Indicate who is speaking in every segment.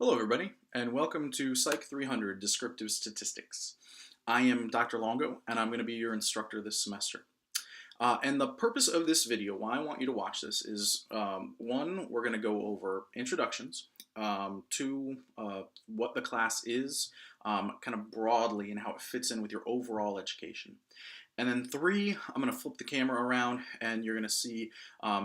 Speaker 1: Hello everybody, and welcome to Psych 300 Descriptive Statistics. I am Dr. Longo, and I'm going to be your instructor this semester. And the purpose of this video, why I want you to watch this, is one, we're going to go over introductions, two, what the class is, kind of broadly, and how it fits in with your overall education. And then three, I'm going to flip the camera around and you're going to see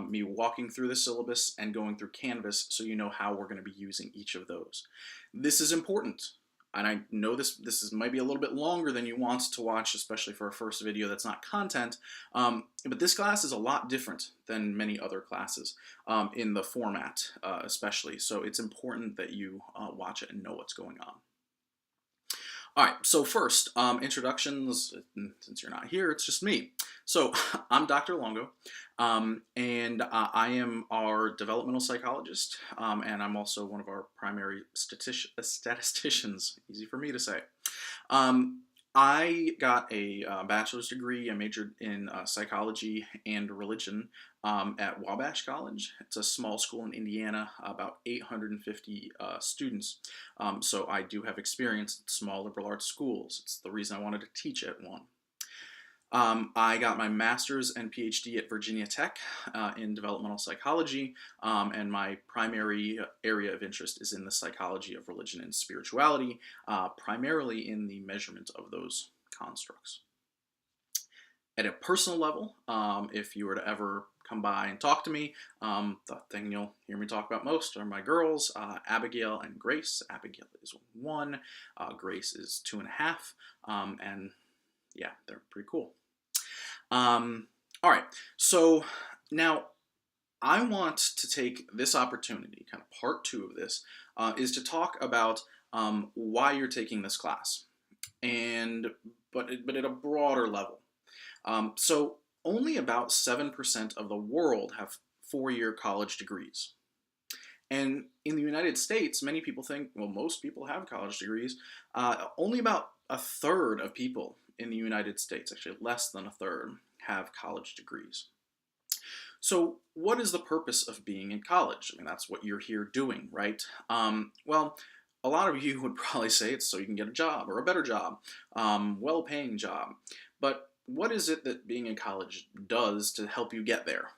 Speaker 1: me walking through the syllabus and going through Canvas so you know how we're going to be using each of those. This is important. And I know this might be a little bit longer than you want to watch, especially for a first video that's not content, but this class is a lot different than many other classes in the format especially, so it's important that you watch it and know what's going on. Alright, so first, introductions. Since you're not here, it's just me. So, I'm Dr. Longo, and I am our developmental psychologist, and I'm also one of our primary statisticians, easy for me to say. I got a bachelor's degree. I majored in psychology and religion at Wabash College. It's a small school in Indiana, about 850 students. So I do have experience in small liberal arts schools. It's the reason I wanted to teach at one. I got my master's and PhD at Virginia Tech in developmental psychology, and my primary area of interest is in the psychology of religion and spirituality, primarily in the measurement of those constructs. At a personal level, if you were to ever come by and talk to me, the thing you'll hear me talk about most are my girls, Abigail and Grace. Abigail is 1, Grace is 2.5, and yeah, they're pretty cool. All right, so now I want to take this opportunity, kind of part 2 of this, is to talk about why you're taking this class, but at a broader level. So only about 7% of the world have 4-year college degrees. And in the United States, many people think, well, most people have college degrees. Only about 1/3 of people in the United States, actually less than 1/3, have college degrees. So what is the purpose of being in college? I mean, that's what you're here doing, right? Well, a lot of you would probably say it's so you can get a job or a better job, well-paying job. But what is it that being in college does to help you get there?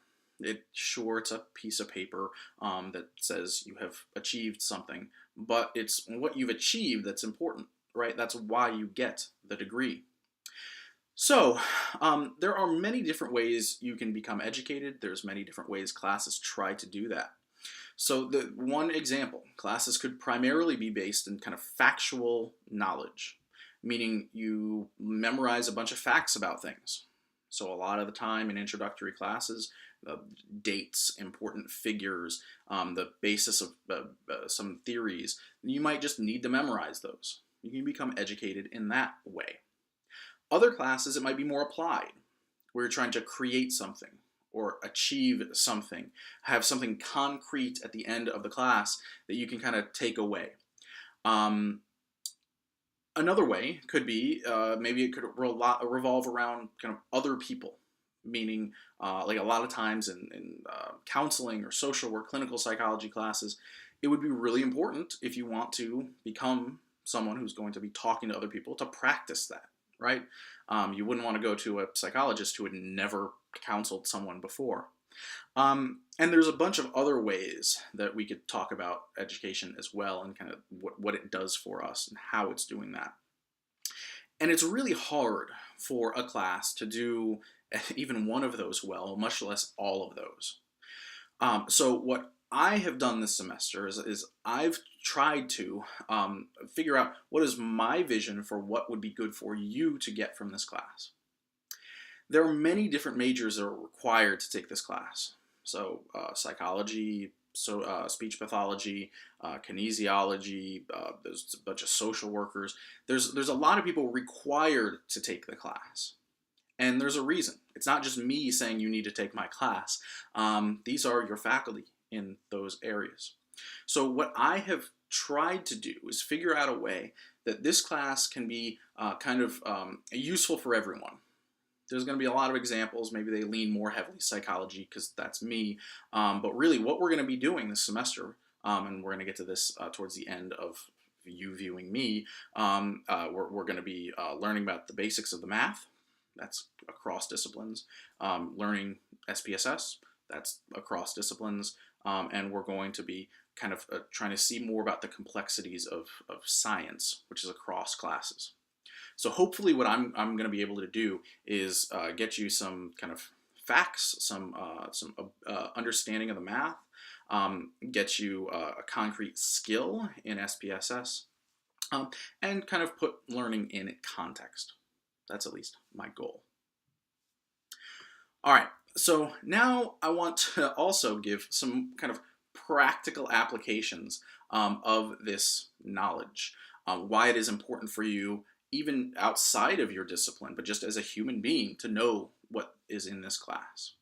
Speaker 1: Sure, it's a piece of paper that says you have achieved something, but it's what you've achieved that's important, right? That's why you get the degree. So, there are many different ways you can become educated. There's many different ways classes try to do that. So, the one example, classes could primarily be based in kind of factual knowledge, meaning you memorize a bunch of facts about things. So a lot of the time in introductory classes, dates, important figures, the basis of some theories, you might just need to memorize those. You can become educated in that way. Other classes, it might be more applied, where you're trying to create something or achieve something, have something concrete at the end of the class that you can kind of take away. Another way could be, maybe it could revolve around kind of other people, meaning like a lot of times in counseling or social work, clinical psychology classes, it would be really important if you want to become someone who's going to be talking to other people to practice that, right? You wouldn't want to go to a psychologist who had never counseled someone before. And there's a bunch of other ways that we could talk about education as well and kind of what it does for us and how it's doing that. And it's really hard for a class to do even one of those well, much less all of those. So what I have done this semester is I've tried to figure out what is my vision for what would be good for you to get from this class. There are many different majors that are required to take this class. So psychology, speech pathology, kinesiology, there's a bunch of social workers. There's a lot of people required to take the class. And there's a reason. It's not just me saying you need to take my class. These are your faculty in those areas. So what I have tried to do is figure out a way that this class can be kind of useful for everyone. There's going to be a lot of examples. Maybe they lean more heavily psychology because that's me. But really what we're going to be doing this semester and we're going to get to this towards the end of you viewing me. We're going to be learning about the basics of the math. That's across disciplines. Learning SPSS. That's across disciplines. And we're going to be kind of trying to see more about the complexities of science, which is across classes. So hopefully what I'm going to be able to do is get you some kind of facts, some understanding of the math, get you a concrete skill in SPSS, and kind of put learning in context. That's at least my goal. All right, so now I want to also give some kind of practical applications of this knowledge, why it is important for you even outside of your discipline, but just as a human being to know what is in this class.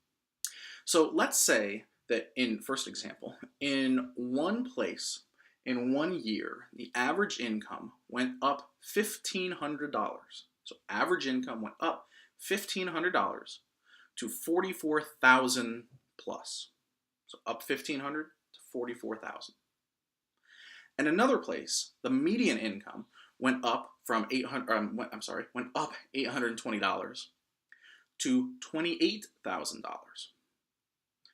Speaker 1: So let's say that first example, in one place, in 1 year, the average income went up $1,500. So average income went up $1,500 to 44,000 plus. So up 1,500 to 44,000. And another place, the median income went up from went up $820 to $28,000.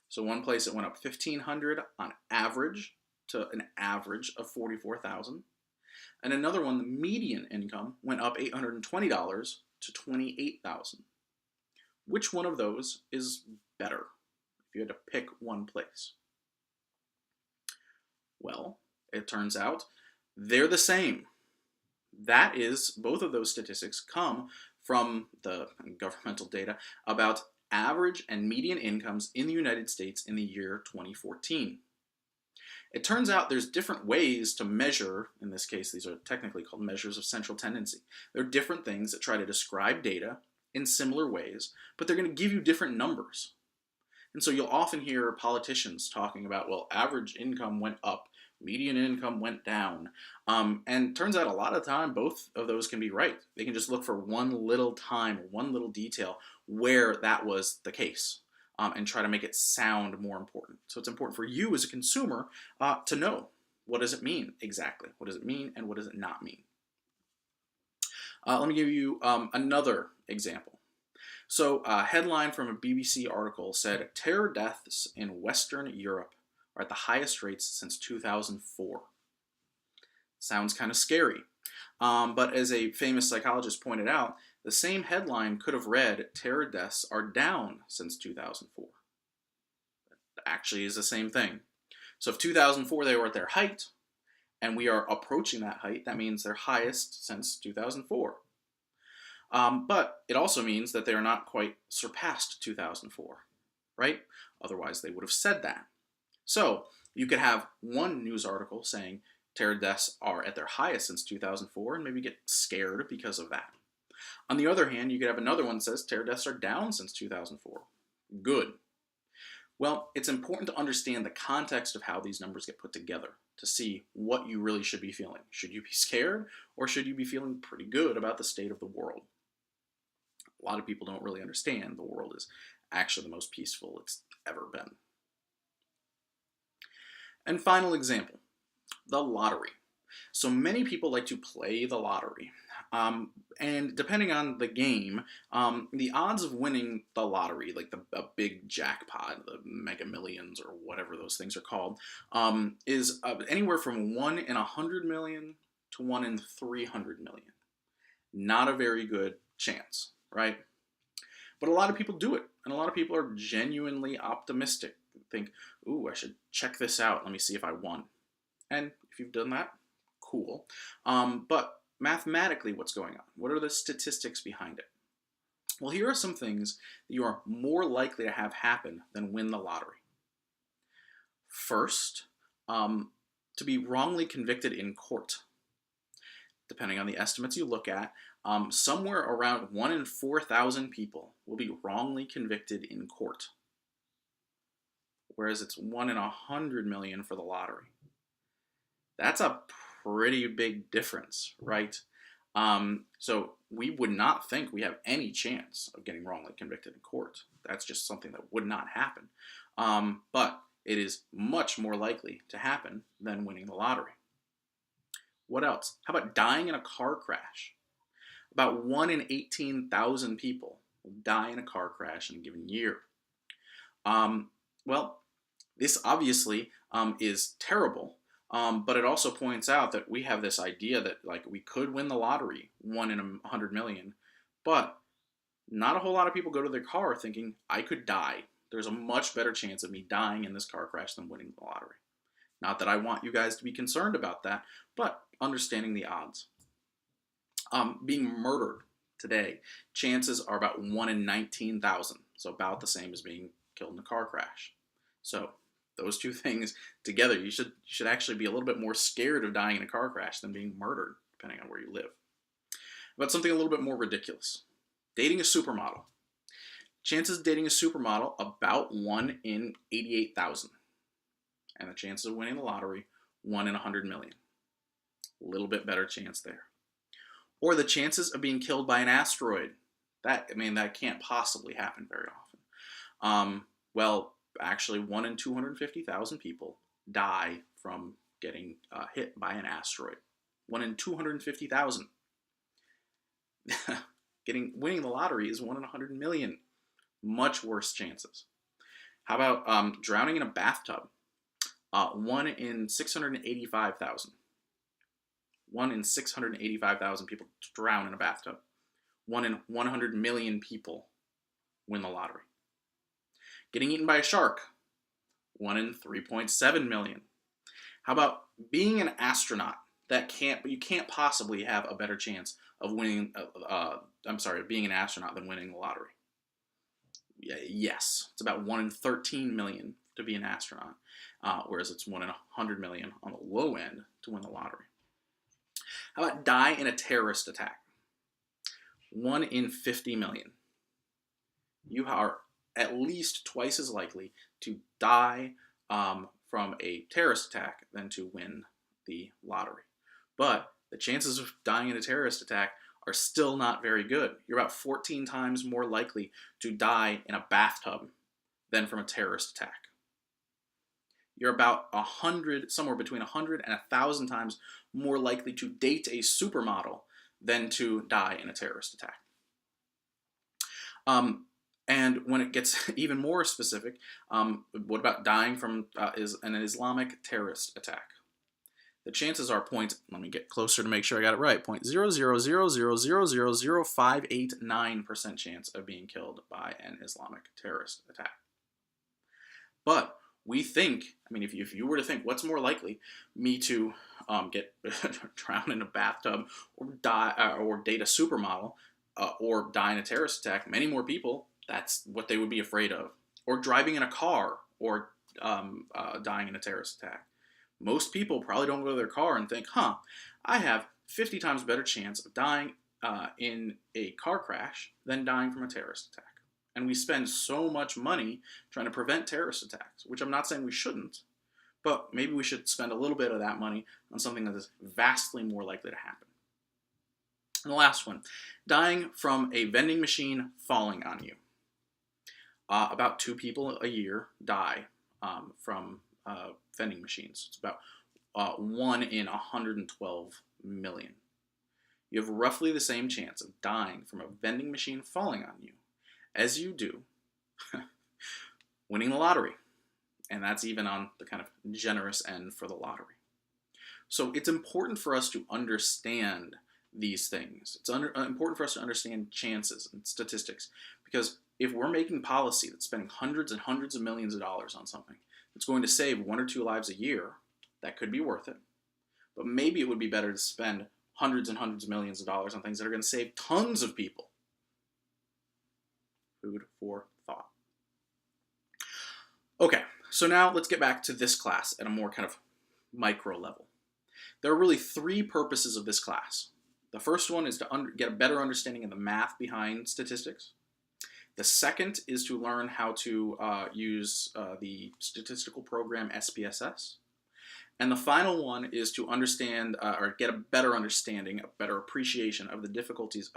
Speaker 1: So one place it went up $1,500 on average to an average of $44,000, and another one, the median income went up $820 to $28,000. Which one of those is better if you had to pick one place? Well, it turns out they're the same. That is, both of those statistics come from the governmental data about average and median incomes in the United States in the year 2014. It turns out there's different ways to measure, in this case these are technically called measures of central tendency. There are different things that try to describe data in similar ways, but they're going to give you different numbers. And so you'll often hear politicians talking about, well, average income went up, median income went down. And turns out a lot of the time, both of those can be right. They can just look for one little time, one little detail where that was the case, and try to make it sound more important. So it's important for you as a consumer to know, what does it mean exactly? What does it mean and what does it not mean? Let me give you another example. So a headline from a BBC article said, terror deaths in Western Europe are at the highest rates since 2004. Sounds kind of scary. But as a famous psychologist pointed out, the same headline could have read, terror deaths are down since 2004. That actually is the same thing. So if 2004 they were at their height, and we are approaching that height, that means they're highest since 2004. But it also means that they are not quite surpassed 2004, right? Otherwise they would have said that. So you could have one news article saying terror deaths are at their highest since 2004 and maybe get scared because of that. On the other hand, you could have another one that says terror deaths are down since 2004. Good. Well, it's important to understand the context of how these numbers get put together to see what you really should be feeling. Should you be scared, or should you be feeling pretty good about the state of the world? A lot of people don't really understand the world is actually the most peaceful it's ever been. And final example, the lottery. So many people like to play the lottery. And depending on the game, the odds of winning the lottery, like a big jackpot, the Mega Millions or whatever those things are called, is anywhere from 1 in 100 million to 1 in 300 million. Not a very good chance, right? But a lot of people do it, and a lot of people are genuinely optimistic. Think, ooh, I should check this out. Let me see if I won. And if you've done that, cool. But mathematically, what's going on? What are the statistics behind it? Well, here are some things that you are more likely to have happen than win the lottery. First, to be wrongly convicted in court. Depending on the estimates you look at, somewhere around 1 in 4,000 people will be wrongly convicted in court, whereas it's 1 in 100 million for the lottery. That's a pretty big difference, right? So we would not think we have any chance of getting wrongly convicted in court. That's just something that would not happen. But it is much more likely to happen than winning the lottery. What else? How about dying in a car crash? About 1 in 18,000 people will die in a car crash in a given year. Well, this obviously is terrible, but it also points out that we have this idea that like we could win the lottery, 1 in 100 million, but not a whole lot of people go to their car thinking, I could die. There's a much better chance of me dying in this car crash than winning the lottery. Not that I want you guys to be concerned about that, but understanding the odds. Being murdered today, chances are about 1 in 19,000, so about the same as being killed in a car crash. So those two things together, you should actually be a little bit more scared of dying in a car crash than being murdered, depending on where you live. But something a little bit more ridiculous. Dating a supermodel. Chances of dating a supermodel, about 1 in 88,000. And the chances of winning the lottery, 1 in 100 million. A little bit better chance there. Or the chances of being killed by an asteroid. That can't possibly happen very often. Well, actually, 1 in 250,000 people die from getting hit by an asteroid. 1 in 250,000. Winning the lottery is 1 in 100 million. Much worse chances. How about drowning in a bathtub? 1 in 685,000. 1 in 685,000 people drown in a bathtub. 1 in 100 million people win the lottery. Getting eaten by a shark. 1 in 3.7 million. How about being an astronaut? You can't possibly have a better chance of winning. Being an astronaut than winning the lottery. Yes, it's about 1 in 13 million to be an astronaut, whereas it's 1 in 100 million on the low end to win the lottery. How about die in a terrorist attack? 1 in 50 million. You are at least twice as likely to die from a terrorist attack than to win the lottery. But the chances of dying in a terrorist attack are still not very good. You're about 14 times more likely to die in a bathtub than from a terrorist attack. You're about somewhere between 100 and 1,000 times more likely to date a supermodel than to die in a terrorist attack. And when it gets even more specific, what about dying from an Islamic terrorist attack? The chances are let me get closer to make sure I got it right, 0.000000589% chance of being killed by an Islamic terrorist attack. But we think, if you were to think, what's more likely, me to get drowned in a bathtub, or die, or date a supermodel, or die in a terrorist attack, many more people, that's what they would be afraid of. Or driving in a car, or dying in a terrorist attack. Most people probably don't go to their car and think, I have 50 times better chance of dying in a car crash than dying from a terrorist attack. And we spend so much money trying to prevent terrorist attacks, which I'm not saying we shouldn't, but maybe we should spend a little bit of that money on something that is vastly more likely to happen. And the last one, dying from a vending machine falling on you. About 2 people a year die from vending machines. It's about 1 in 112 million. You have roughly the same chance of dying from a vending machine falling on you as you do winning the lottery. And that's even on the kind of generous end for the lottery. So it's important for us to understand these things. It's important for us to understand chances and statistics, because if we're making policy that's spending hundreds and hundreds of millions of dollars on something, it's going to save 1 or 2 lives a year, that could be worth it. But maybe it would be better to spend hundreds and hundreds of millions of dollars on things that are going to save tons of people. Food for thought. Okay, so now let's get back to this class at a more kind of micro level. There are really 3 purposes of this class. The first one is to get a better understanding of the math behind statistics. The second is to learn how to use the statistical program SPSS. And the final one is to understand or get a better understanding, a better appreciation of the difficulties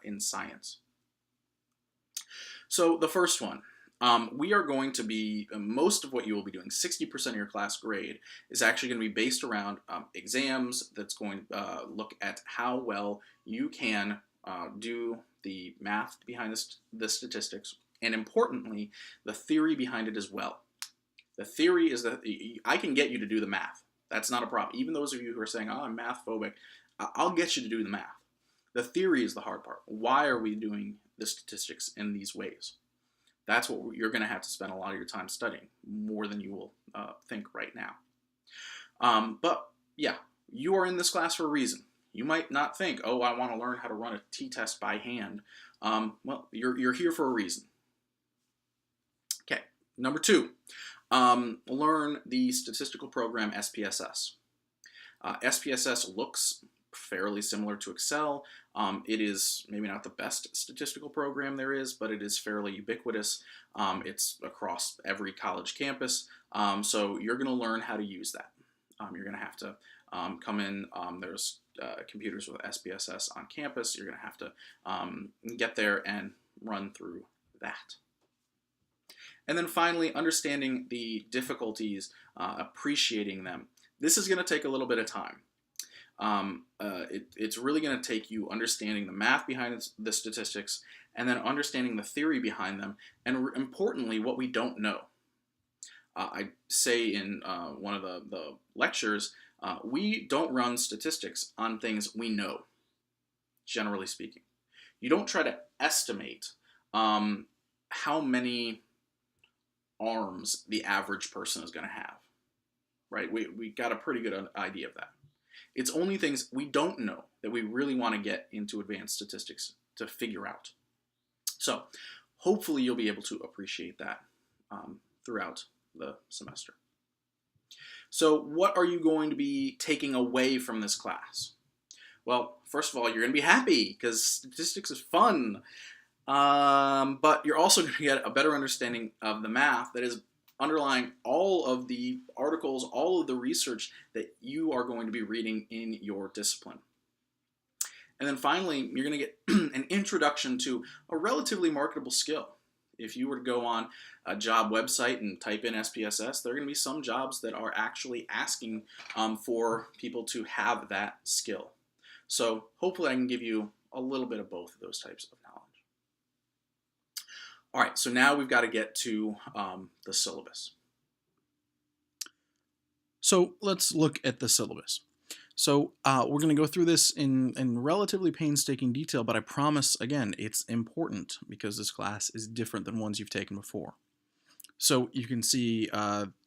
Speaker 1: in science. So the first one, We are going to be, most of what you will be doing, 60% of your class grade, is actually going to be based around exams that's going to look at how well you can do the math behind the statistics, and importantly, the theory behind it as well. The theory is that I can get you to do the math. That's not a problem. Even those of you who are saying, oh, I'm math phobic, I'll get you to do the math. The theory is the hard part. Why are we doing the statistics in these ways? That's what you're going to have to spend a lot of your time studying, more than you will think right now. But yeah, you are in this class for a reason. You might not think, oh, I want to learn how to run a t-test by hand. Well, you're here for a reason. Okay, number 2, learn the statistical program SPSS. SPSS looks fairly similar to Excel. It is maybe not the best statistical program there is, but it is fairly ubiquitous. It's across every college campus, so you're going to learn how to use that. You're going to have to come in. There's computers with SPSS on campus. You're going to have to get there and run through that. And then finally, understanding the difficulties, appreciating them. This is going to take a little bit of time. It's really going to take you understanding the math behind the statistics, and then understanding the theory behind them, and importantly, what we don't know. I say in one of the lectures, we don't run statistics on things we know, generally speaking. You don't try to estimate how many arms the average person is going to have, right? We got a pretty good idea of that. It's only things we don't know that we really want to get into advanced statistics to figure out. So hopefully you'll be able to appreciate that throughout the semester. So what are you going to be taking away from this class? Well, first of all, you're going to be happy because statistics is fun. But you're also going to get a better understanding of the math that is underlying all of the articles, all of the research that you are going to be reading in your discipline. And then finally, you're going to get an introduction to a relatively marketable skill. If you were to go on a job website and type in SPSS, there are going to be some jobs that are actually asking for people to have that skill. So hopefully I can give you a little bit of both of those types of knowledge. All right, so now we've got to get to the syllabus. So let's look at the syllabus. So we're going to go through this in relatively painstaking detail, but I promise, again, it's important because this class is different than ones you've taken before. So you can see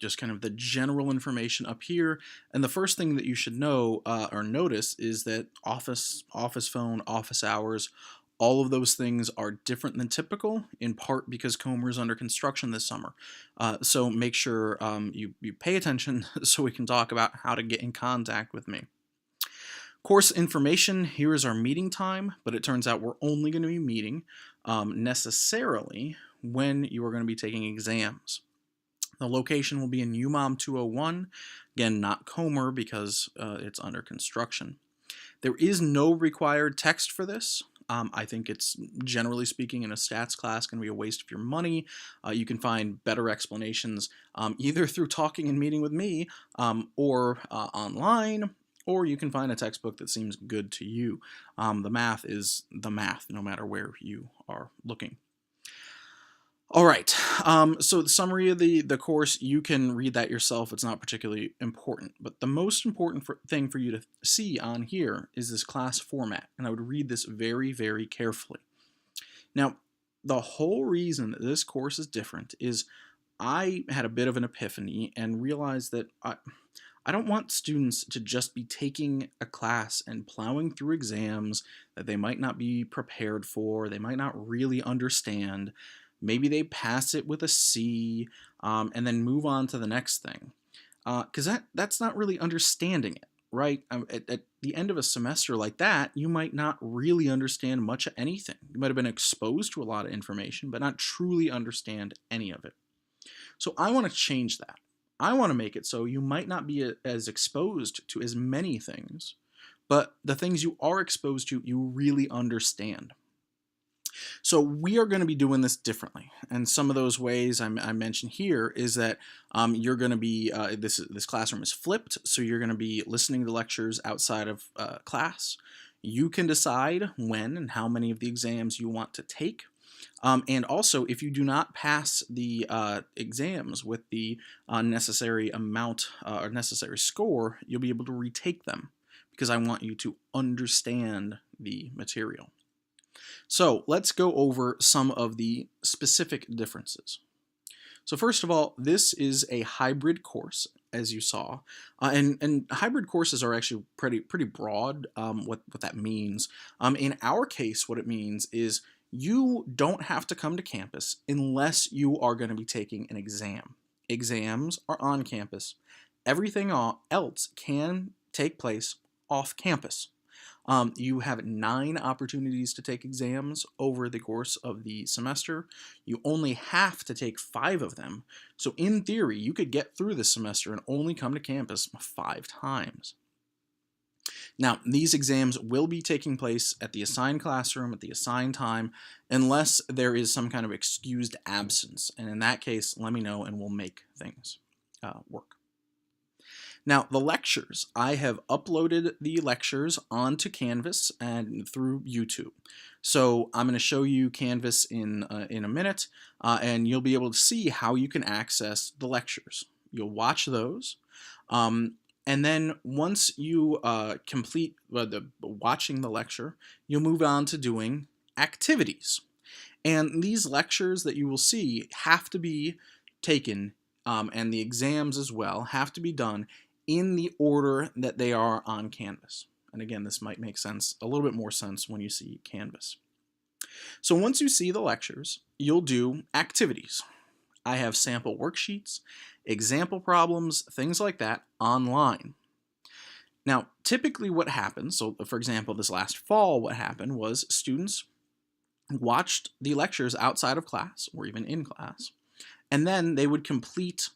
Speaker 1: just kind of the general information up here, and the first thing that you should know or notice is that office phone, office hours, all of those things are different than typical, in part because Comer is under construction this summer. So make sure you pay attention so we can talk about how to get in contact with me. Course information, here is our meeting time, but it turns out we're only going to be meeting necessarily when you are going to be taking exams. The location will be in UMOM 201, again not Comer because it's under construction. There is no required text for this. I think it's, generally speaking, in a stats class going to be a waste of your money. You can find better explanations either through talking and meeting with me or online, or you can find a textbook that seems good to you. The math is the math, no matter where you are looking. All right, so the summary of the course, you can read that yourself. It's not particularly important, but the most important thing for you to see on here is this class format, and I would read this very, very carefully. Now, the whole reason that this course is different is I had a bit of an epiphany and realized that I don't want students to just be taking a class and plowing through exams that they might not be prepared for, they might not really understand. Maybe they pass it with a C and then move on to the next thing. Because that's not really understanding it, right? At the end of a semester like that, you might not really understand much of anything. You might have been exposed to a lot of information, but not truly understand any of it. So I want to change that. I want to make it so you might not be as exposed to as many things, but the things you are exposed to, you really understand. So we are going to be doing this differently, and some of those ways I mentioned here is that you're going to be this classroom is flipped, so you're going to be listening to lectures outside of class. You can decide when and how many of the exams you want to take. And also, if you do not pass the exams with the necessary amount or necessary score, you'll be able to retake them because I want you to understand the material. So let's go over some of the specific differences. So first of all, this is a hybrid course, as you saw, and hybrid courses are actually pretty broad. What that means, in our case, what it means is you don't have to come to campus unless you are going to be taking an exam. Exams are on campus. Everything else can take place off campus. You have 9 opportunities to take exams over the course of the semester. You only have to take 5 of them. So in theory, you could get through the semester and only come to campus 5 times. Now, these exams will be taking place at the assigned classroom at the assigned time unless there is some kind of excused absence. And in that case, let me know and we'll make things work. Now, the lectures, I have uploaded the lectures onto Canvas and through YouTube. So I'm going to show you Canvas in a minute, and you'll be able to see how you can access the lectures. You'll watch those, and then once you complete watching the lecture, you'll move on to doing activities. And these lectures that you will see have to be taken, and the exams as well, have to be done in the order that they are on Canvas. And again, this might make sense, a little bit more sense when you see Canvas. So once you see the lectures, you'll do activities. I have sample worksheets, example problems, things like that online. Now, typically what happens, so for example, this last fall, what happened was students watched the lectures outside of class or even in class, and then they would complete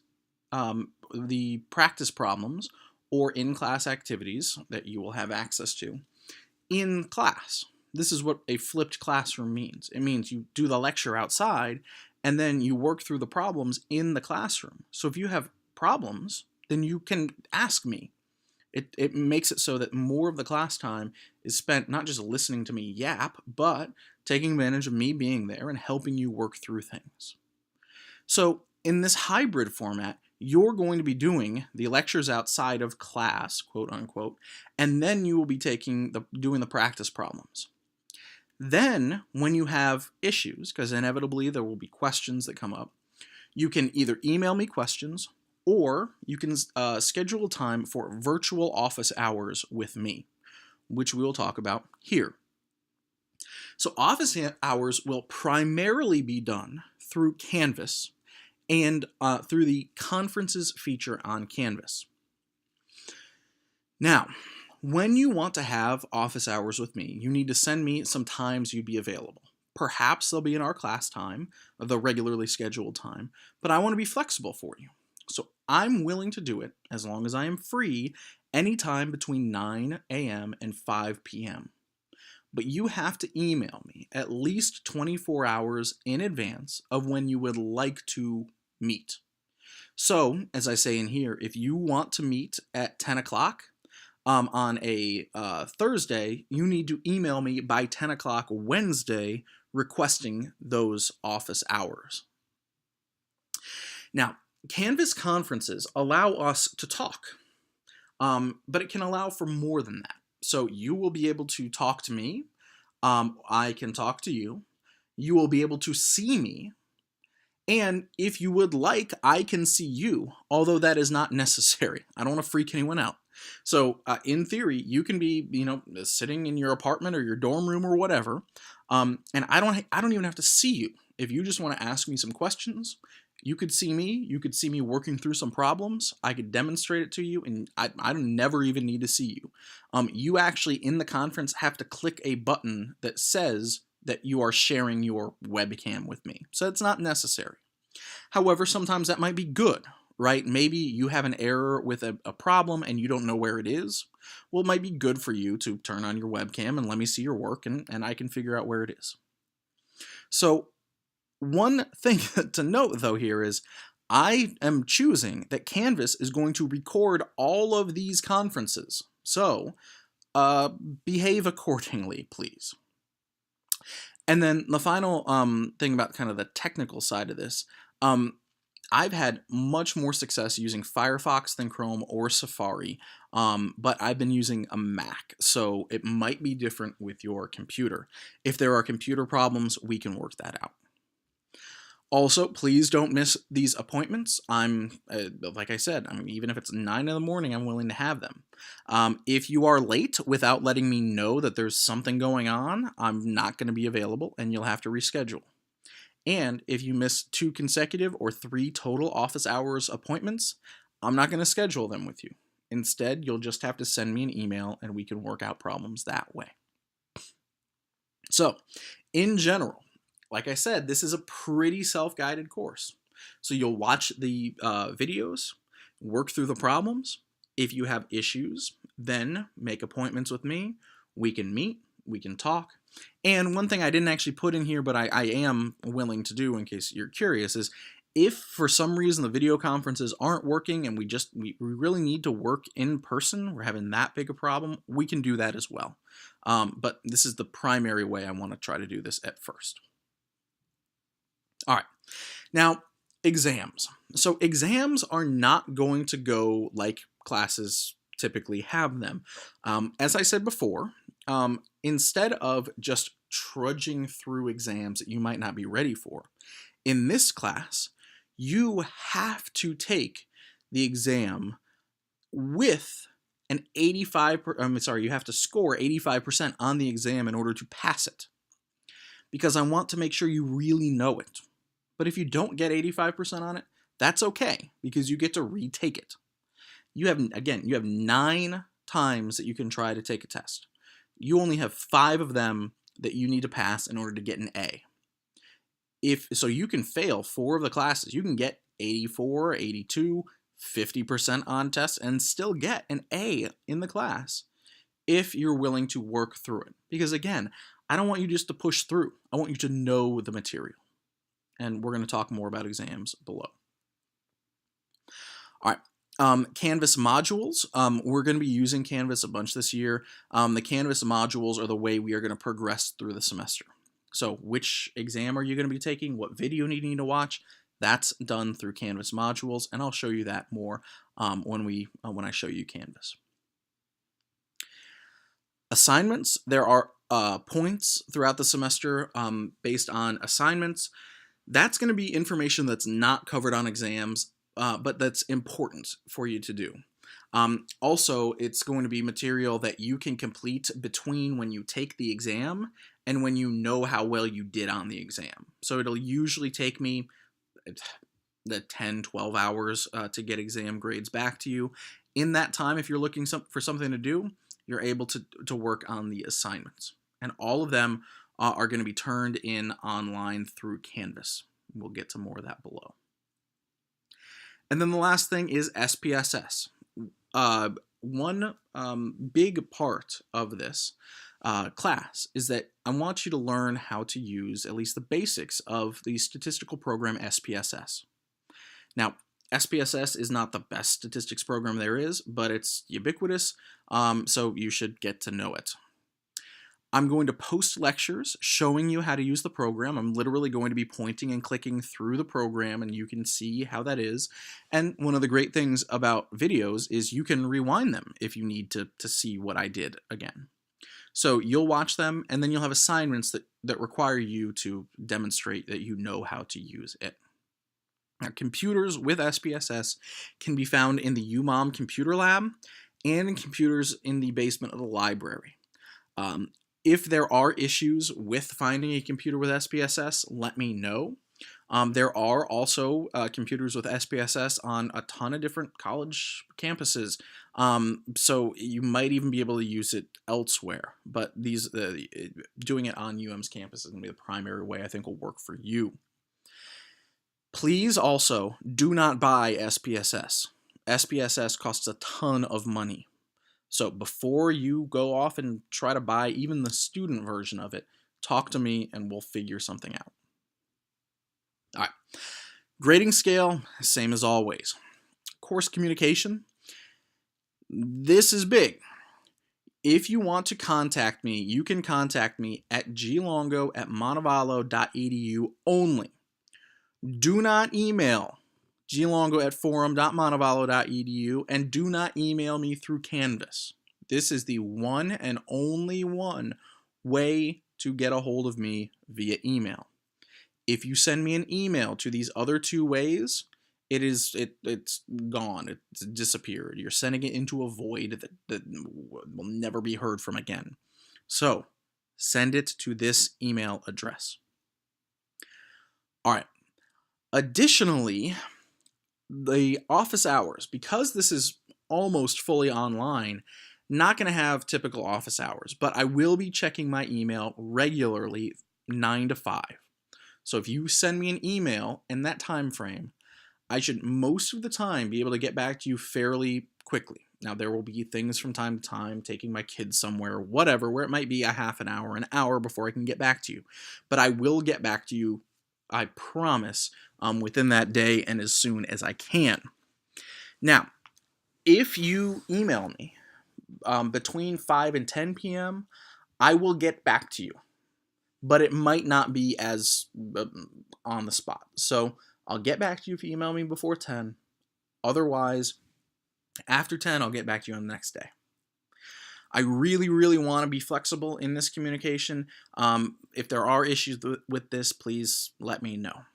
Speaker 1: the practice problems or in-class activities that you will have access to in class. This is what a flipped classroom means. It means you do the lecture outside and then you work through the problems in the classroom. So if you have problems, then you can ask me. It makes it so that more of the class time is spent not just listening to me yap, but taking advantage of me being there and helping you work through things. So in this hybrid format, you're going to be doing the lectures outside of class, quote unquote, and then you will be doing the practice problems. Then, when you have issues, because inevitably there will be questions that come up, you can either email me questions or you can schedule a time for virtual office hours with me, which we will talk about here. So office hours will primarily be done through Canvas and through the conferences feature on Canvas. Now, when you want to have office hours with me, you need to send me some times you'd be available. Perhaps they'll be in our class time, the regularly scheduled time, but I want to be flexible for you. So I'm willing to do it as long as I am free anytime between 9 a.m. and 5 p.m. But you have to email me at least 24 hours in advance of when you would like to meet. So, as I say in here, if you want to meet at 10 o'clock on a Thursday, you need to email me by 10 o'clock Wednesday requesting those office hours. Now, Canvas conferences allow us to talk, but it can allow for more than that. So you will be able to talk to me. I can talk to you. You will be able to see me. And if you would like, I can see you, although that is not necessary. I don't want to freak anyone out. So in theory, you can be, sitting in your apartment or your dorm room or whatever, and I don't even have to see you. If you just want to ask me some questions, you could see me. You could see me working through some problems. I could demonstrate it to you, and I never even need to see you. You actually, in the conference, have to click a button that says that you are sharing your webcam with me. So it's not necessary. However, sometimes that might be good, right? Maybe you have an error with a problem and you don't know where it is. Well, it might be good for you to turn on your webcam and let me see your work and I can figure out where it is. So one thing to note though here is I am choosing that Canvas is going to record all of these conferences. So behave accordingly, please. And then the final thing about kind of the technical side of this, I've had much more success using Firefox than Chrome or Safari, but I've been using a Mac, so it might be different with your computer. If there are computer problems, we can work that out. Also, please don't miss these appointments. Like I said, even if it's 9 in the morning, I'm willing to have them. If you are late without letting me know that there's something going on, I'm not going to be available and you'll have to reschedule. And if you miss 2 consecutive or 3 total office hours appointments, I'm not going to schedule them with you. Instead, you'll just have to send me an email and we can work out problems that way. So, in general, like I said, this is a pretty self-guided course. So you'll watch the videos, work through the problems. If you have issues, then make appointments with me. We can meet, we can talk. And one thing I didn't actually put in here, but I am willing to do in case you're curious, is if for some reason the video conferences aren't working and we really need to work in person, we're having that big a problem, we can do that as well. But this is the primary way I want to try to do this at first. All right, now exams. So exams are not going to go like classes typically have them. As I said before, instead of just trudging through exams that you might not be ready for, in this class, you have to take the exam with an 85, you have to score 85% on the exam in order to pass it. Because I want to make sure you really know it. But if you don't get 85% on it, that's okay, because you get to retake it. You have 9 times that you can try to take a test. You only have 5 of them that you need to pass in order to get an A. So you can fail 4 of the classes. You can get 84, 82, 50% on tests and still get an A in the class if you're willing to work through it. Because again, I don't want you just to push through. I want you to know the material. And we're going to talk more about exams below. All right, Canvas modules. We're going to be using Canvas a bunch this year. The Canvas modules are the way we are going to progress through the semester. So which exam are you going to be taking? What video do you need to watch? That's done through Canvas modules, and I'll show you that more when I show you Canvas. Assignments. There are points throughout the semester based on assignments. That's going to be information that's not covered on exams, but that's important for you to do. Also, it's going to be material that you can complete between when you take the exam and when you know how well you did on the exam. So it'll usually take me the 10, 12 hours to get exam grades back to you. In that time, if you're looking for something to do, you're able to work on the assignments. And all of them are going to be turned in online through Canvas. We'll get to more of that below. And then the last thing is SPSS. One big part of this class is that I want you to learn how to use at least the basics of the statistical program SPSS. Now, SPSS is not the best statistics program there is, but it's ubiquitous, so you should get to know it. I'm going to post lectures showing you how to use the program. I'm literally going to be pointing and clicking through the program, and you can see how that is. And one of the great things about videos is you can rewind them if you need to see what I did again. So you'll watch them, and then you'll have assignments that require you to demonstrate that you know how to use it. Now, computers with SPSS can be found in the UMOM computer lab and in computers in the basement of the library. If there are issues with finding a computer with SPSS, let me know. There are also computers with SPSS on a ton of different college campuses, so you might even be able to use it elsewhere. But doing it on UM's campus is going to be the primary way I think will work for you. Please also do not buy SPSS. SPSS costs a ton of money. So before you go off and try to buy even the student version of it, talk to me and we'll figure something out. All right. Grading scale, same as always. Course communication. This is big. If you want to contact me, you can contact me at glongo@montevallo.edu only. Do not email glongo@forum.montevallo.edu, and do not email me through Canvas. This is the one and only one way to get a hold of me via email. If you send me an email to these other two ways, it's gone. It's disappeared. You're sending it into a void that will never be heard from again. So send it to this email address. All right. Additionally, the office hours, because this is almost fully online, not going to have typical office hours, but I will be checking my email regularly 9 to 5. So if you send me an email in that time frame, I should most of the time be able to get back to you fairly quickly. Now, there will be things from time to time, taking my kids somewhere, whatever, where it might be a half an hour before I can get back to you. But I will get back to you, I promise, within that day and as soon as I can. Now, if you email me between 5 and 10 p.m., I will get back to you. But it might not be as on the spot. So I'll get back to you if you email me before 10. Otherwise, after 10, I'll get back to you on the next day. I really, really want to be flexible in this communication. If there are issues with this, please let me know.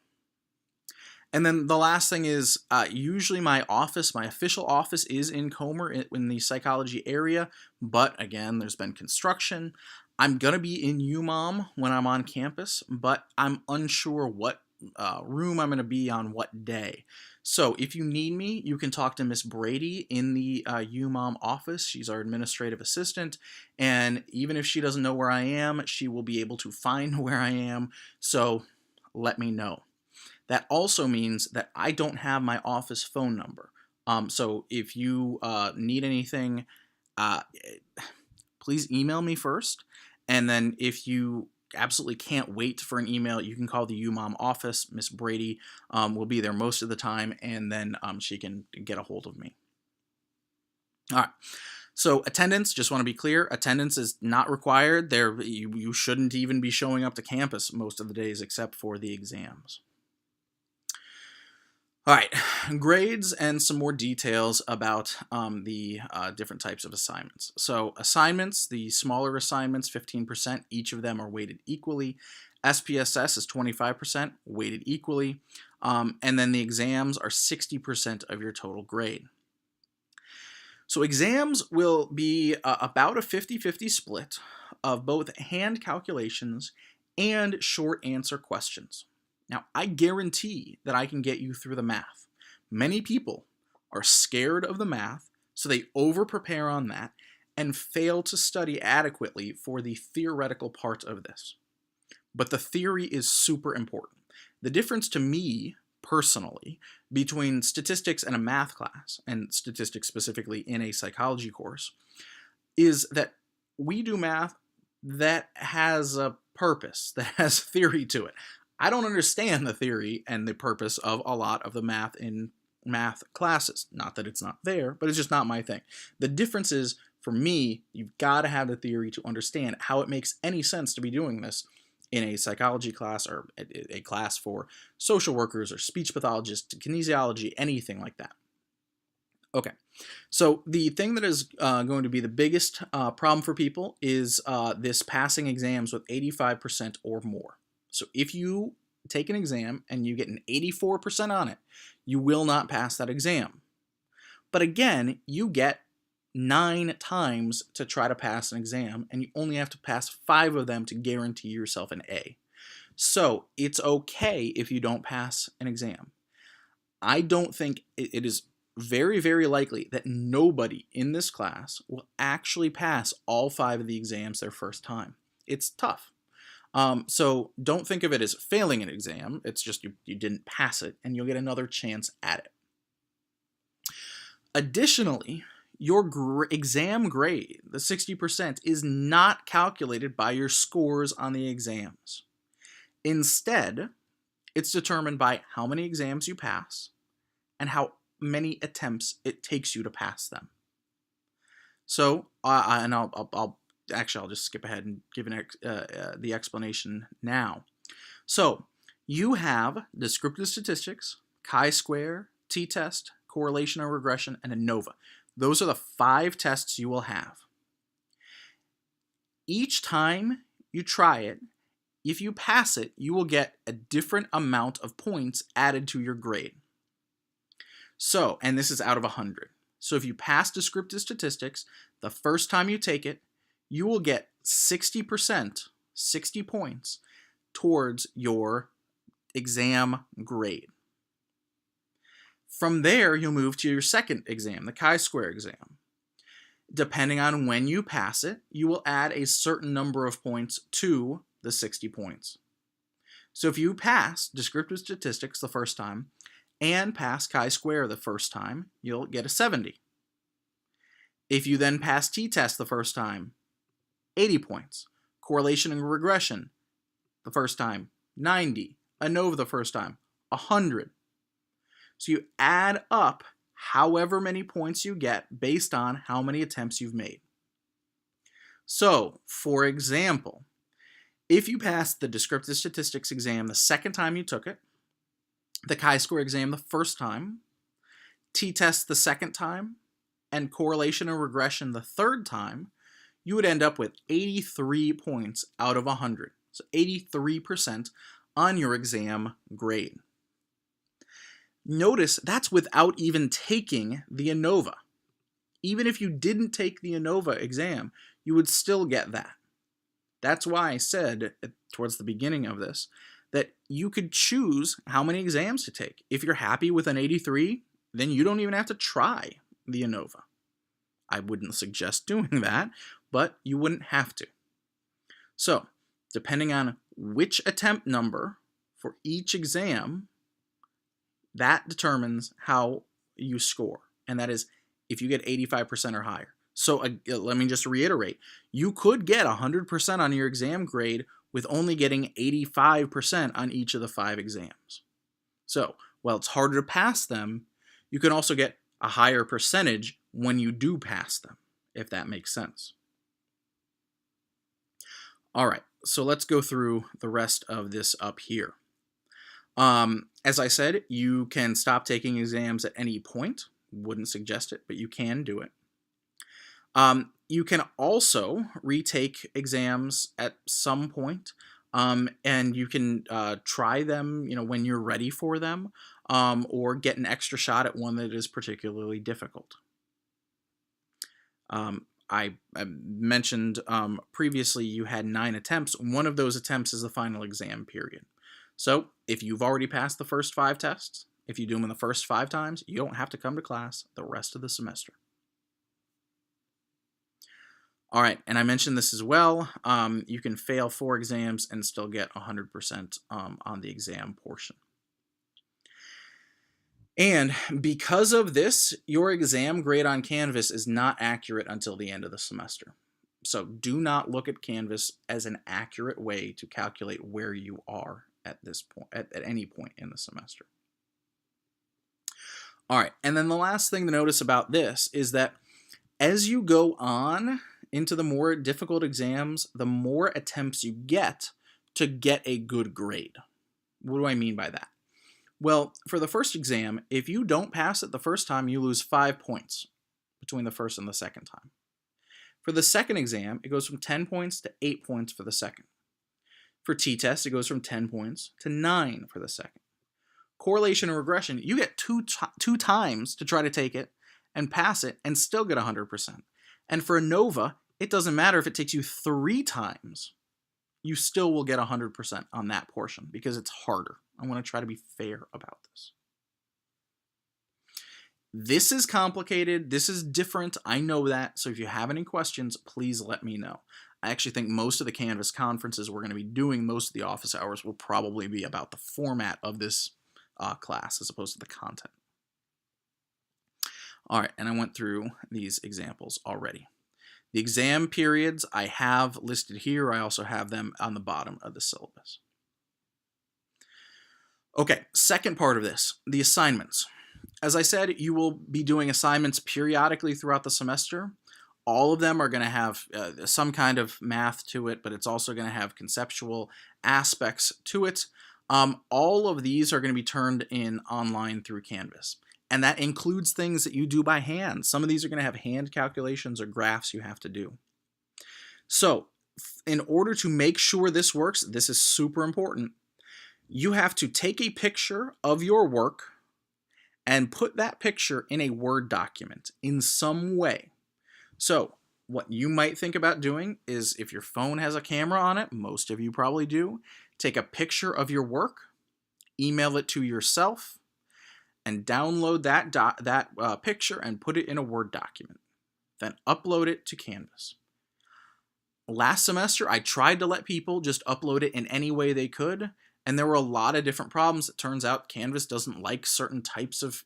Speaker 1: And then the last thing is, usually my official office is in Comer in the psychology area, but again, there's been construction. I'm going to be in UMOM when I'm on campus, but I'm unsure what room I'm going to be on what day. So if you need me, you can talk to Miss Brady in the UMOM office. She's our administrative assistant, and even if she doesn't know where I am, she will be able to find where I am, so let me know. That also means that I don't have my office phone number. So if you need anything, please email me first. And then if you absolutely can't wait for an email, you can call the UMOM office. Miss Brady will be there most of the time, and then she can get a hold of me. All right. So attendance, just want to be clear, attendance is not required. You shouldn't even be showing up to campus most of the days except for the exams. All right, grades and some more details about the different types of assignments. So assignments, the smaller assignments, 15%, each of them are weighted equally. SPSS is 25%, weighted equally. And then the exams are 60% of your total grade. So exams will be about a 50-50 split of both hand calculations and short answer questions. Now, I guarantee that I can get you through the math. Many people are scared of the math, so they over-prepare on that and fail to study adequately for the theoretical part of this. But the theory is super important. The difference to me, personally, between statistics and a math class, and statistics specifically in a psychology course, is that we do math that has a purpose, that has theory to it. I don't understand the theory and the purpose of a lot of the math in math classes. Not that it's not there, but it's just not my thing. The difference is, for me, you've got to have the theory to understand how it makes any sense to be doing this in a psychology class or a class for social workers or speech pathologists, kinesiology, anything like that. Okay, so the thing that is going to be the biggest problem for people is this passing exams with 85% or more. So if you take an exam and you get an 84% on it, you will not pass that exam. But again, you get 9 times to try to pass an exam, and you only have to pass 5 of them to guarantee yourself an A. So it's okay if you don't pass an exam. I don't think it is very, very likely that nobody in this class will actually pass all 5 of the exams their first time. It's tough. So don't think of it as failing an exam. It's just you didn't pass it, and you'll get another chance at it. Additionally, your exam grade, the 60%, is not calculated by your scores on the exams. Instead, it's determined by how many exams you pass and how many attempts it takes you to pass them. So, and I'll just skip ahead and give the explanation now. So, you have descriptive statistics, chi-square, t-test, correlation and regression, and ANOVA. Those are the 5 tests you will have. Each time you try it, if you pass it, you will get a different amount of points added to your grade. So, and this is out of 100. So if you pass descriptive statistics, the first time you take it, you will get 60%, 60 points, towards your exam grade. From there, you'll move to your second exam, the chi-square exam. Depending on when you pass it, you will add a certain number of points to the 60 points. So if you pass descriptive statistics the first time and pass chi-square the first time, you'll get a 70. If you then pass t-test the first time, 80 points. Correlation and regression the first time, 90. ANOVA the first time, 100. So you add up however many points you get based on how many attempts you've made. So, for example, if you passed the descriptive statistics exam the second time you took it, the chi-square exam the first time, t-test the second time, and correlation and regression the third time, you would end up with 83 points out of 100. So 83% on your exam grade. Notice that's without even taking the ANOVA. Even if you didn't take the ANOVA exam, you would still get that. That's why I said towards the beginning of this that you could choose how many exams to take. If you're happy with an 83, then you don't even have to try the ANOVA. I wouldn't suggest doing that, but you wouldn't have to. So, depending on which attempt number for each exam, that determines how you score. And that is if you get 85% or higher. So let me just reiterate. You could get 100% on your exam grade with only getting 85% on each of the 5 exams. So while it's harder to pass them, you can also get a higher percentage when you do pass them, if that makes sense. All right, so let's go through the rest of this up here. As I said, you can stop taking exams at any point. Wouldn't suggest it, but you can do it. You can also retake exams at some point, and you can try them, when you're ready for them, or get an extra shot at one that is particularly difficult. I mentioned previously you had 9 attempts. One of those attempts is the final exam period. So if you've already passed the first 5 tests, if you do them in the first 5 times, you don't have to come to class the rest of the semester. All right, and I mentioned this as well. You can fail 4 exams and still get 100% on the exam portion. And because of this, your exam grade on Canvas is not accurate until the end of the semester. So do not look at Canvas as an accurate way to calculate where you are at this point, at any point in the semester. All right, and then the last thing to notice about this is that as you go on into the more difficult exams, the more attempts you get to get a good grade. What do I mean by that? Well, for the first exam, if you don't pass it the first time, you lose 5 points between the first and the second time. For the second exam, it goes from 10 points to 8 points for the second. For t-test, it goes from 10 points to 9 for the second. Correlation and regression, you get two times to try to take it and pass it and still get 100%. And for ANOVA, it doesn't matter if it takes you 3 times. You still will get 100% on that portion because it's harder. I want to try to be fair about this. This is complicated. This is different. I know that. So if you have any questions, please let me know. I actually think most of the Canvas conferences we're going to be doing, most of the office hours, will probably be about the format of this class as opposed to the content. All right, and I went through these examples already. The exam periods I have listed here. I also have them on the bottom of the syllabus. Okay, second part of this, the assignments. As I said, you will be doing assignments periodically throughout the semester. All of them are going to have some kind of math to it, but it's also going to have conceptual aspects to it. All of these are going to be turned in online through Canvas. And that includes things that you do by hand. Some of these are going to have hand calculations or graphs you have to do. So, in order to make sure this works, this is super important. You have to take a picture of your work and put that picture in a Word document in some way. So, what you might think about doing is, if your phone has a camera on it, most of you probably do, take a picture of your work, email it to yourself, and download that picture and put it in a Word document. Then upload it to Canvas. Last semester, I tried to let people just upload it in any way they could, and there were a lot of different problems. It turns out Canvas doesn't like certain types of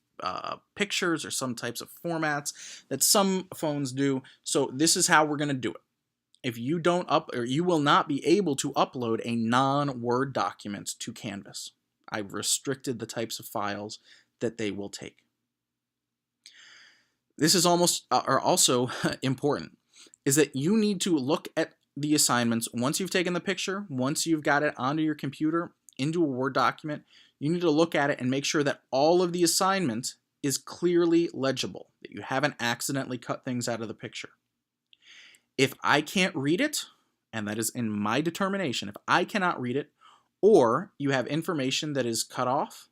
Speaker 1: pictures or some types of formats that some phones do. So this is how we're going to do it. If you don't you will not be able to upload a non-Word document to Canvas. I've restricted the types of files that they will take. This is also important, is that you need to look at the assignments once you've taken the picture, once you've got it onto your computer, into a Word document. You need to look at it and make sure that all of the assignment is clearly legible, that you haven't accidentally cut things out of the picture. If I can't read it, and that is in my determination, if I cannot read it, or you have information that is cut off,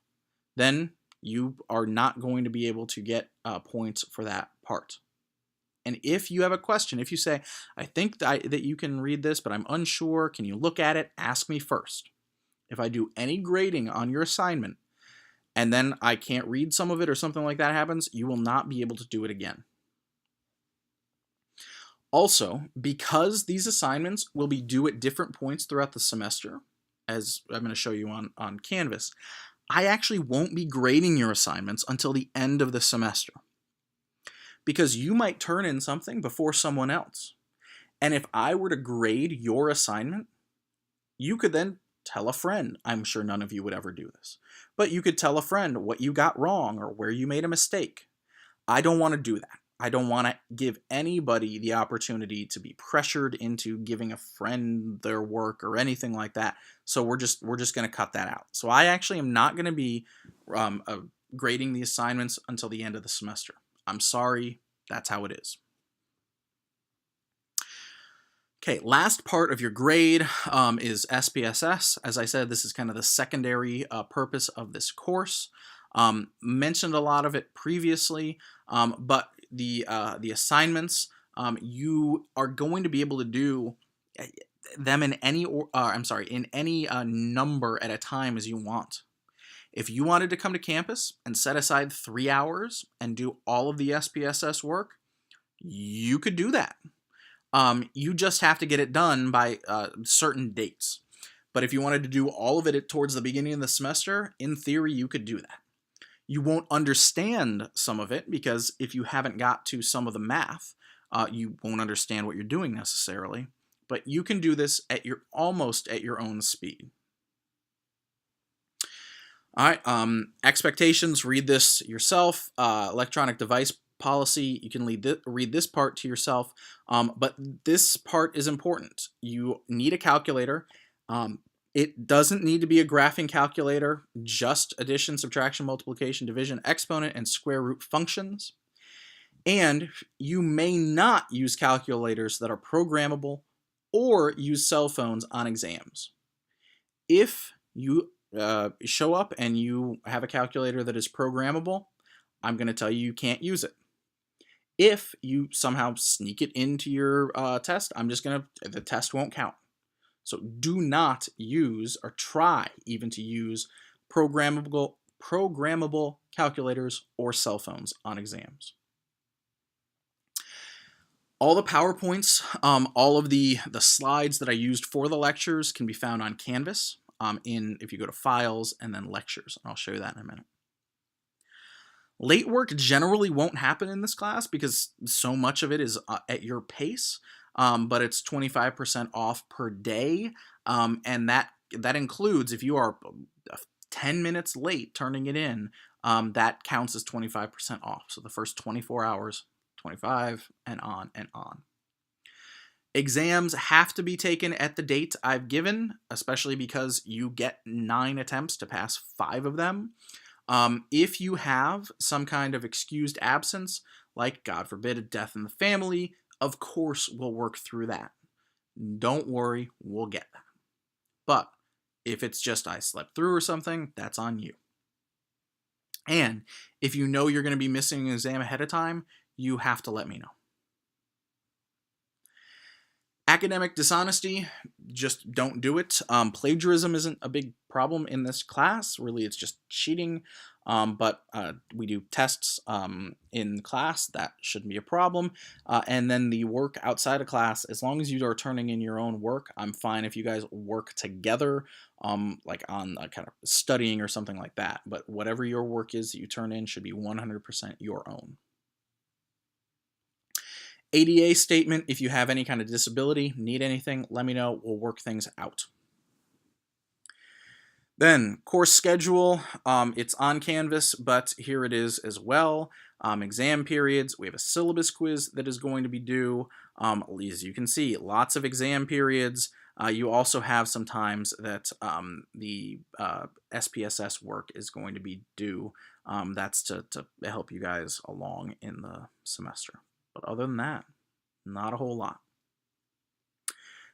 Speaker 1: then you are not going to be able to get points for that part. And if you have a question, if you say, I think that you can read this, but I'm unsure, can you look at it? Ask me first. If I do any grading on your assignment, and then I can't read some of it or something like that happens, you will not be able to do it again. Also, because these assignments will be due at different points throughout the semester, as I'm going to show you on Canvas, I actually won't be grading your assignments until the end of the semester. Because you might turn in something before someone else. And if I were to grade your assignment, you could then tell a friend. I'm sure none of you would ever do this. But you could tell a friend what you got wrong or where you made a mistake. I don't want to do that. I don't want to give anybody the opportunity to be pressured into giving a friend their work or anything like that. So we're just going to cut that out. So I actually am not going to be grading the assignments until the end of the semester. I'm sorry, that's how it is. Okay, last part of your grade is SPSS. As I said, this is kind of the secondary purpose of this course. Mentioned a lot of it previously, but the assignments, you are going to be able to do them in any number at a time as you want. If you wanted to come to campus and set aside 3 hours and do all of the SPSS work, you could do that. You just have to get it done by certain dates. But if you wanted to do all of it towards the beginning of the semester, in theory, you could do that. You won't understand some of it because if you haven't got to some of the math, you won't understand what you're doing necessarily. But you can do this almost at your own speed. All right, expectations, read this yourself. Electronic device policy, you can read this part to yourself, but this part is important. You need a calculator. It doesn't need to be a graphing calculator, just addition, subtraction, multiplication, division, exponent, and square root functions. And you may not use calculators that are programmable or use cell phones on exams. If you show up and you have a calculator that is programmable, I'm going to tell you can't use it. If you somehow sneak it into your test, the test won't count. So do not use or try even to use programmable calculators or cell phones on exams. All the PowerPoints, all of the slides that I used for the lectures can be found on Canvas if you go to Files and then Lectures. I'll show you that in a minute. Late work generally won't happen in this class because so much of it is at your pace, but it's 25% off per day, and that includes if you are 10 minutes late turning it in, that counts as 25% off. So the first 24 hours, 25, and on and on. Exams have to be taken at the date I've given, especially because you get 9 attempts to pass 5 of them. If you have some kind of excused absence, like, God forbid, a death in the family, of course we'll work through that. Don't worry, we'll get that. But if it's just I slept through or something, that's on you. And if you know you're going to be missing an exam ahead of time, you have to let me know. Academic dishonesty, just don't do it. Plagiarism isn't a big problem in this class. Really, it's just cheating. But we do tests in class. That shouldn't be a problem. And then the work outside of class, as long as you are turning in your own work, I'm fine if you guys work together, like on kind of studying or something like that. But whatever your work is that you turn in should be 100% your own. ADA statement, if you have any kind of disability, need anything, let me know. We'll work things out. Then, course schedule, it's on Canvas, but here it is as well. Exam periods, we have a syllabus quiz that is going to be due. As you can see, lots of exam periods. You also have some times that the SPSS work is going to be due. That's to help you guys along in the semester. But other than that, not a whole lot.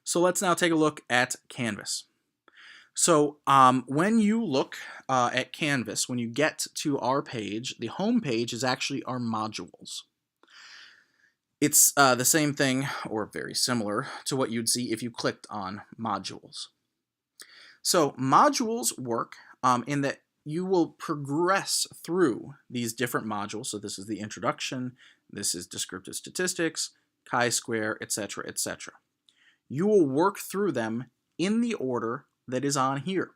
Speaker 1: So let's now take a look at Canvas. So when you look at Canvas, when you get to our page, the home page is actually our modules. It's the same thing, or very similar, to what you'd see if you clicked on modules. So modules work in that you will progress through these different modules. So this is the introduction, this is descriptive statistics, chi-square, etc., etc. You will work through them in the order that is on here.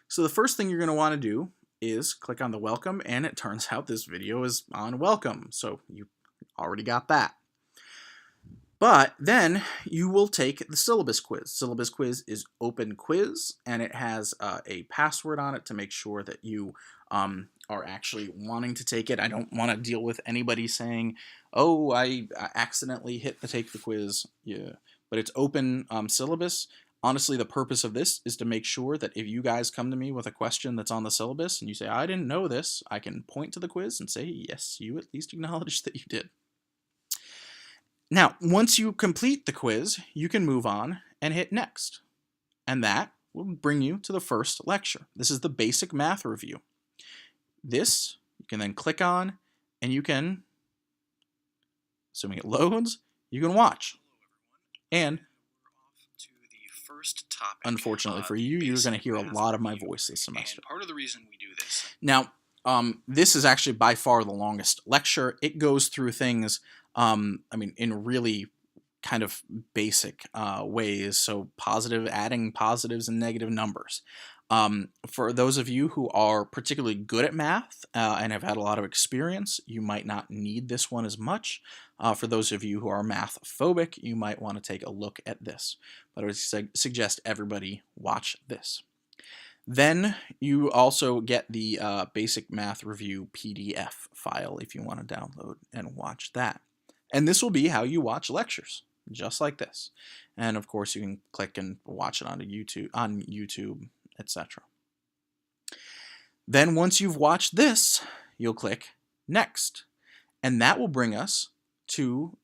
Speaker 1: So the first thing you're going to want to do is click on the welcome, and it turns out this video is on welcome, so you already got that. But then you will take the syllabus quiz. Syllabus quiz is open quiz, and it has a password on it to make sure that you are actually wanting to take it. I don't want to deal with anybody saying, oh, I accidentally hit the take the quiz. Yeah, but it's open syllabus. Honestly, the purpose of this is to make sure that if you guys come to me with a question that's on the syllabus and you say, I didn't know this, I can point to the quiz and say, yes, you at least acknowledge that you did. Now, once you complete the quiz, you can move on and hit next. And that will bring you to the first lecture. This is the basic math review. This you can then click on, and you can, assuming it loads, you can watch. And
Speaker 2: first topic.
Speaker 1: Unfortunately for you, you're going to hear a lot of my voice this semester.
Speaker 2: And part of the reason we do this.
Speaker 1: Now, this is actually by far the longest lecture. It goes through things, in really kind of basic ways. So adding positives and negative numbers. For those of you who are particularly good at math and have had a lot of experience, you might not need this one as much. For those of you who are math phobic, you might want to take a look at this. But I would suggest everybody watch this. Then you also get the basic math review PDF file if you want to download and watch that. And this will be how you watch lectures, just like this. And of course, you can click and watch it on YouTube, etc. Then once you've watched this, you'll click Next. And that will bring us to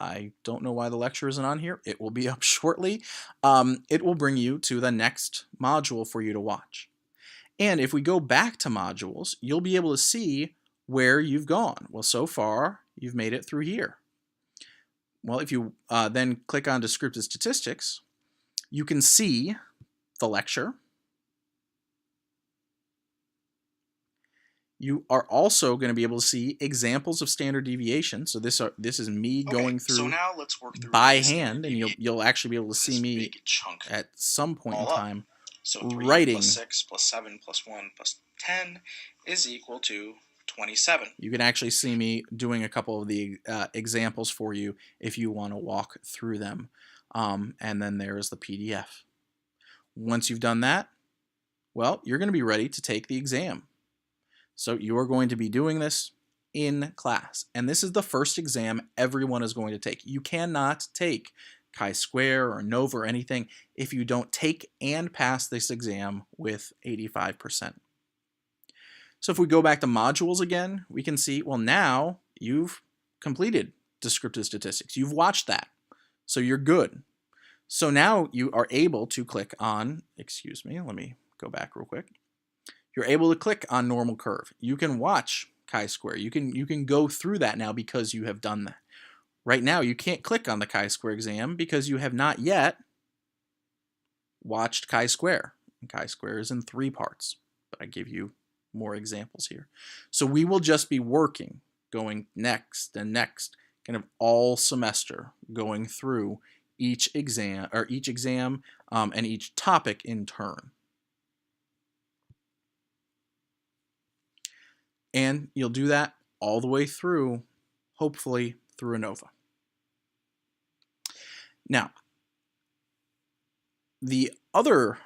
Speaker 1: I don't know why the lecture isn't on here. It will be up shortly. It will bring you to the next module for you to watch. And if we go back to modules, you'll be able to see where you've gone. Well, so far, you've made it through here. Well, if you then click on descriptive statistics, you can see the lecture. You are also going to be able to see examples of standard deviation. So this is me going through,
Speaker 2: so now let's work through
Speaker 1: by hand, and you'll actually be able to see me at some point in time
Speaker 2: so 3
Speaker 1: writing.
Speaker 2: plus 6 plus 7 plus 1 plus 10 is equal to 27.
Speaker 1: You can actually see me doing a couple of the examples for you if you want to walk through them. And then there is the PDF. Once you've done that, well, you're going to be ready to take the exam. So you are going to be doing this in class. And this is the first exam everyone is going to take. You cannot take chi-square or NOVA or anything if you don't take and pass this exam with 85%. So if we go back to modules again, we can see, well, now you've completed descriptive statistics. You've watched that. So you're good. So now you are able to click on, excuse me, let me go back real quick. You're able to click on normal curve. You can watch chi-square. You can go through that now because you have done that. Right now, you can't click on the chi-square exam because you have not yet watched chi-square. Chi-square is in 3 parts, but I give you more examples here. So we will just be working, going next and next, kind of all semester, going through each exam and each topic in turn. And you'll do that all the way through, hopefully through a NOVA. Now, the other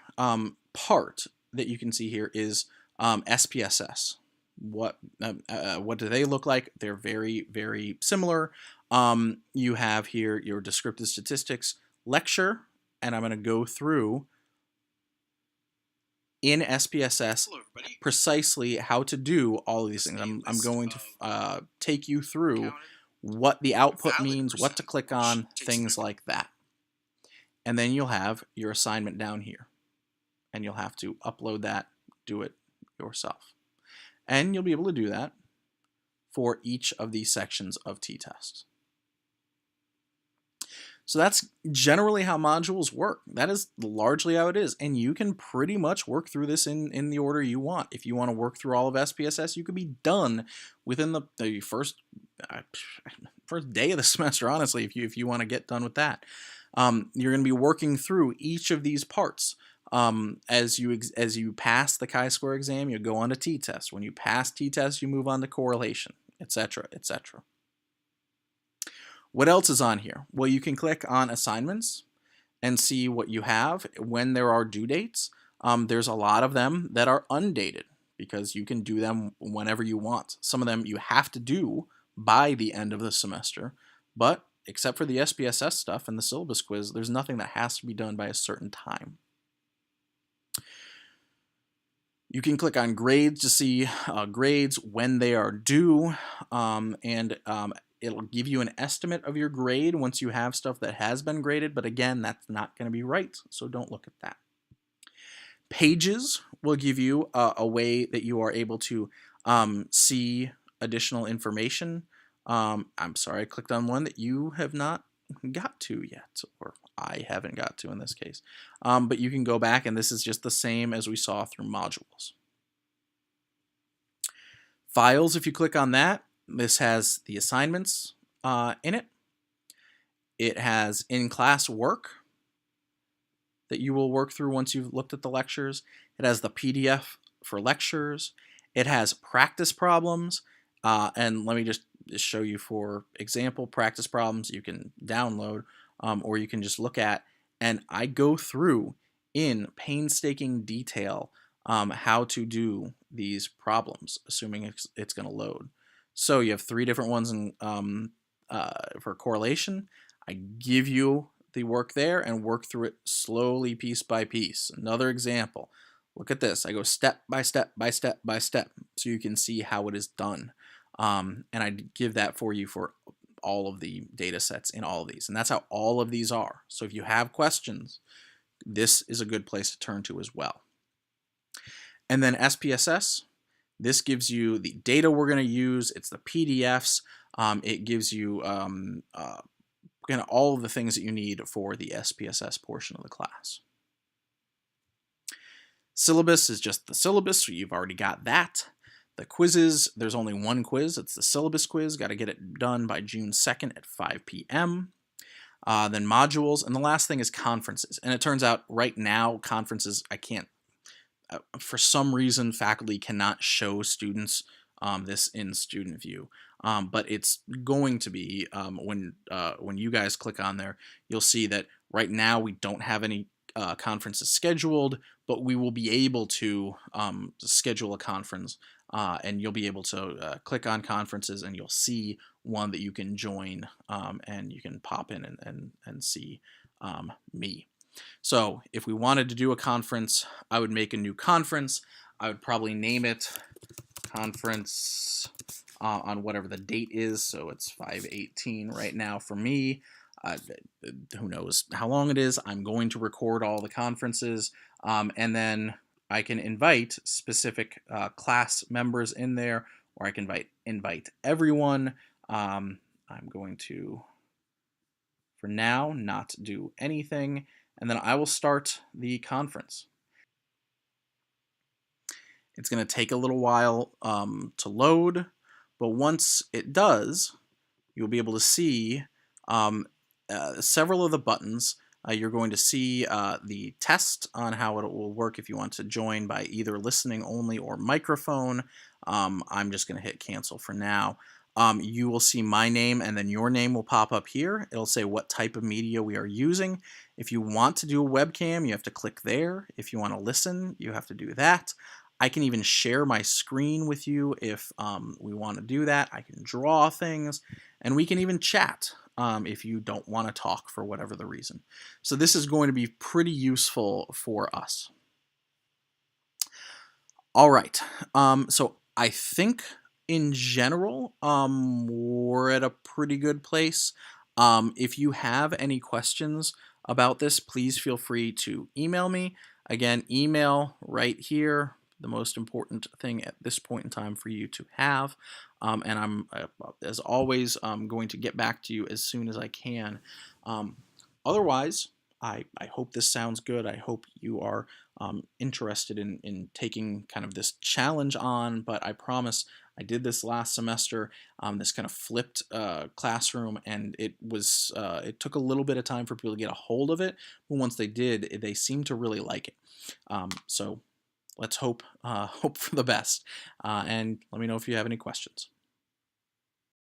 Speaker 1: part that you can see here is SPSS. What do they look like? They're very, very similar. You have here your descriptive statistics lecture, and I'm going to go through in SPSS precisely how to do all of these things. I'm going to take you through what the output means, what to click on, things like that. And then you'll have your assignment down here. And you'll have to upload that, do it yourself. And you'll be able to do that for each of these sections of t-test. So that's generally how modules work. That is largely how it is. And you can pretty much work through this in the order you want. If you want to work through all of SPSS, you could be done within the first day of the semester, honestly, if you want to get done with that. You're going to be working through each of these parts. As you pass the chi-square exam, you go on to t-test. When you pass t-test, you move on to correlation, etc., etc. What else is on here? Well, you can click on assignments and see what you have when there are due dates. There's a lot of them that are undated because you can do them whenever you want. Some of them you have to do by the end of the semester, but except for the SPSS stuff and the syllabus quiz, there's nothing that has to be done by a certain time. You can click on grades to see grades when they are due, and it'll give you an estimate of your grade once you have stuff that has been graded, but again, that's not going to be right, so don't look at that. Pages will give you a way that you are able to see additional information. I'm sorry, I clicked on one that you have not got to yet, or I haven't got to in this case. But you can go back, and this is just the same as we saw through modules. Files, if you click on that, this has the assignments in it. It has in-class work that you will work through once you've looked at the lectures. It has the PDF for lectures. It has practice problems. And let me just show you, for example, practice problems you can download or you can just look at. And I go through in painstaking detail how to do these problems, assuming it's going to load. So you have 3 different ones for correlation. I give you the work there and work through it slowly, piece by piece. Another example. Look at this. I go step by step by step by step so you can see how it is done. And I give that for you for all of the data sets in all of these. And that's how all of these are. So if you have questions, this is a good place to turn to as well. And then SPSS, this gives you the data we're going to use. It's the PDFs. It gives you kind of all of the things that you need for the SPSS portion of the class. Syllabus is just the syllabus, so you've already got that. The quizzes, there's only one quiz. It's the syllabus quiz. Got to get it done by June 2nd at 5 p.m. Then modules, and the last thing is conferences. And it turns out right now, conferences, I can't, for some reason, faculty cannot show students this in student view. But it's going to be when you guys click on there, you'll see that right now we don't have any conferences scheduled, but we will be able to schedule a conference, and you'll be able to click on conferences, and you'll see one that you can join, and you can pop in and see me. So if we wanted to do a conference, I would make a new conference. I would probably name it conference on whatever the date is. So it's 5/18 right now for me. Who knows how long it is. I'm going to record all the conferences, and then I can invite specific class members in there, or I can invite everyone. I'm going to, for now, not do anything, and then I will start the conference. It's going to take a little while to load, but once it does, you'll be able to see several of the buttons. You're going to see the test on how it will work if you want to join by either listening only or microphone. I'm just going to hit cancel for now. You will see my name, and then your name will pop up here. It'll say what type of media we are using. If you want to do a webcam, you have to click there. If you want to listen, you have to do that. I can even share my screen with you if we want to do that. I can draw things, and we can even chat if you don't want to talk for whatever the reason. So this is going to be pretty useful for us. All right, so I think in general, we're at a pretty good place. If you have any questions about this, please feel free to email me. Again, email right here, the most important thing at this point in time for you to have. And I'm, as always, going to get back to you as soon as I can. Otherwise, I hope this sounds good. I hope you are interested in taking kind of this challenge on, but I promise I did this last semester, this kind of flipped classroom, and it took a little bit of time for people to get a hold of it, but once they did, they seemed to really like it. So let's hope for the best, and let me know if you have any questions.